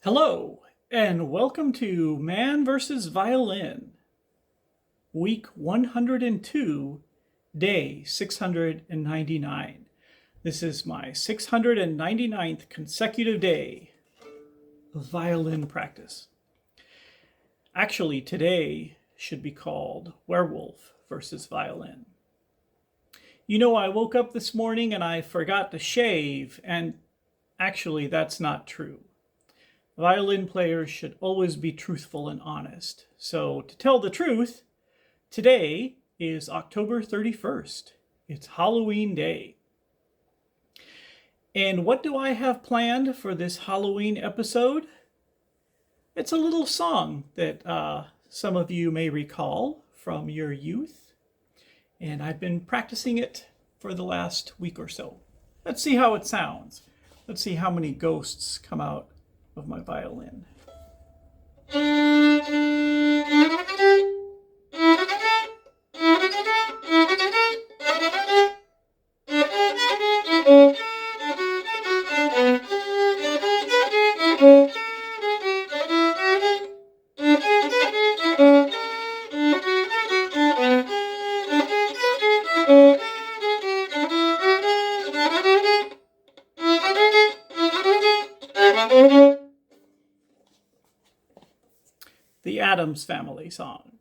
Hello, and welcome to Man vs. Violin, week 102, day 699. This is my 699th consecutive day of violin practice. Actually, today should be called Werewolf versus Violin. You know, I woke up this morning and I forgot to shave, and actually that's not true. Violin players should always be truthful and honest. So, to tell the truth, today is October 31st. It's Halloween Day. And what do I have planned for this Halloween episode? It's a little song that some of you may recall from your youth. And I've been practicing it for the last week or so. Let's see how it sounds. Let's see how many ghosts come out of my violin. The Addams Family song.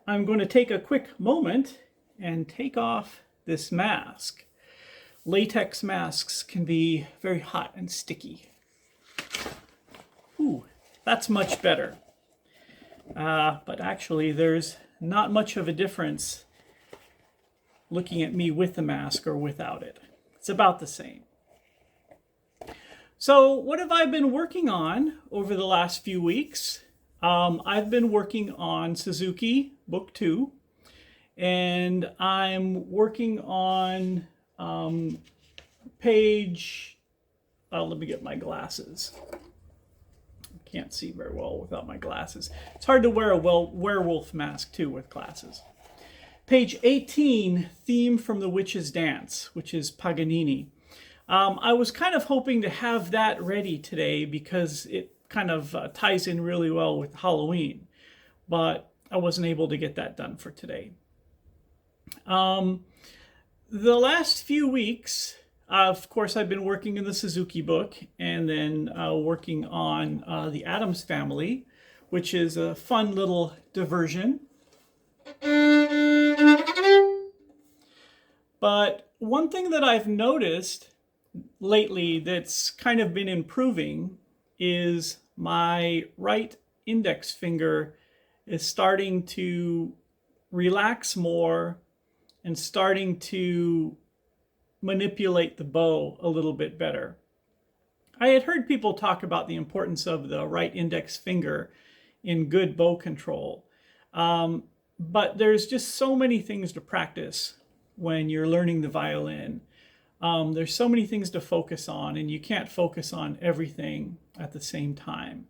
I'm going to take a quick moment and take off this mask. Latex masks can be very hot and sticky. Ooh, that's much better. But actually, there's not much of a difference looking at me with the mask or without it. It's about the same. So what have I been working on over the last few weeks? I've been working on Suzuki Book 2, and I'm working on page, let me get my glasses. I can't see very well without my glasses. It's hard to wear a werewolf mask too with glasses. Page 18, Theme from the Witch's Dance, which is Paganini. I was kind of hoping to have that ready today because it kind of ties in really well with Halloween, but I wasn't able to get that done for today. The last few weeks, of course, I've been working in the Suzuki book and then working on the Addams Family, which is a fun little diversion. But one thing that I've noticed lately that's kind of been improving is my right index finger is starting to relax more and starting to manipulate the bow a little bit better. I had heard people talk about the importance of the right index finger in good bow control, but there's just so many things to practice when you're learning the violin. There's so many things to focus on, and you can't focus on everything at the same time.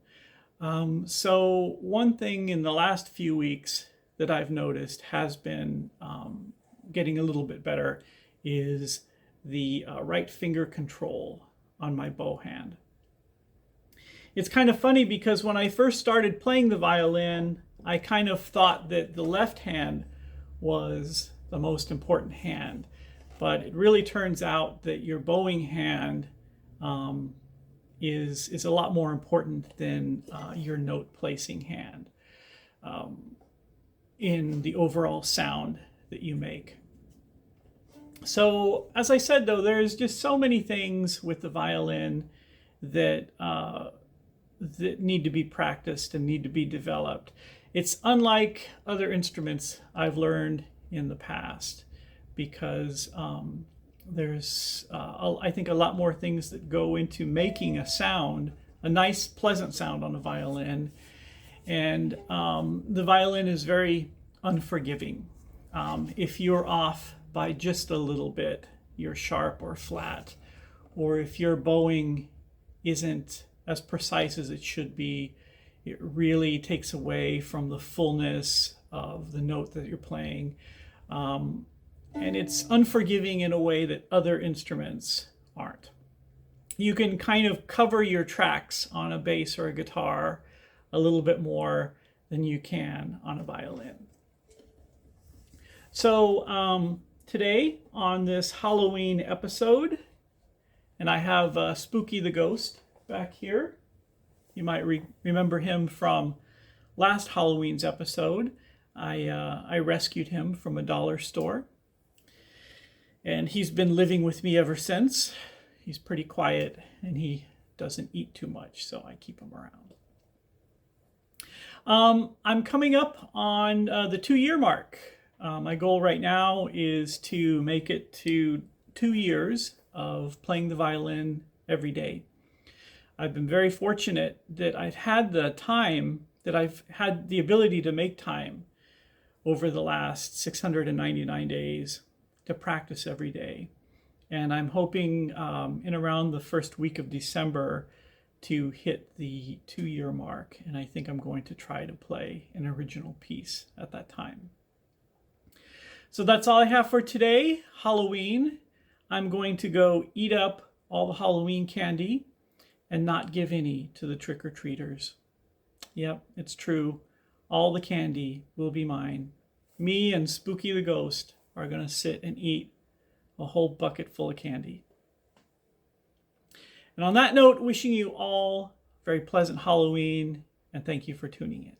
So one thing in the last few weeks that I've noticed has been getting a little bit better is the right finger control on my bow hand. It's kind of funny because when I first started playing the violin, I kind of thought that the left hand was the most important hand. But it really turns out that your bowing hand is a lot more important than your note placing hand in the overall sound that you make. So, as I said, though, there's just so many things with the violin that that need to be practiced and need to be developed. It's unlike other instruments I've learned in the past, because there's, I think, a lot more things that go into making a sound, a nice, pleasant sound on a violin. And the violin is very unforgiving. If you're off by just a little bit, you're sharp or flat, or if your bowing isn't as precise as it should be, it really takes away from the fullness of the note that you're playing. And it's unforgiving in a way that other instruments aren't. you can kind of cover your tracks on a bass or a guitar a little bit more than you can on a violin. So today on this Halloween episode, and I have Spooky the Ghost back here. You might remember him from last Halloween's episode. I rescued him from a dollar store, and he's been living with me ever since. He's pretty quiet and he doesn't eat too much, so I keep him around. I'm coming up on the 2-year mark. My goal right now is to make it to 2 years of playing the violin every day. I've been very fortunate that I've had the ability to make time over the last 699 days to practice every day. And I'm hoping in around the first week of December to hit the 2-year mark. And I think I'm going to try to play an original piece at that time. So that's all I have for today, Halloween. I'm going to go eat up all the Halloween candy and not give any to the trick-or-treaters. Yep, it's true. All the candy will be mine. Me and Spooky the Ghost are going to sit and eat a whole bucket full of candy. And on that note, wishing you all a very pleasant Halloween, and thank you for tuning in.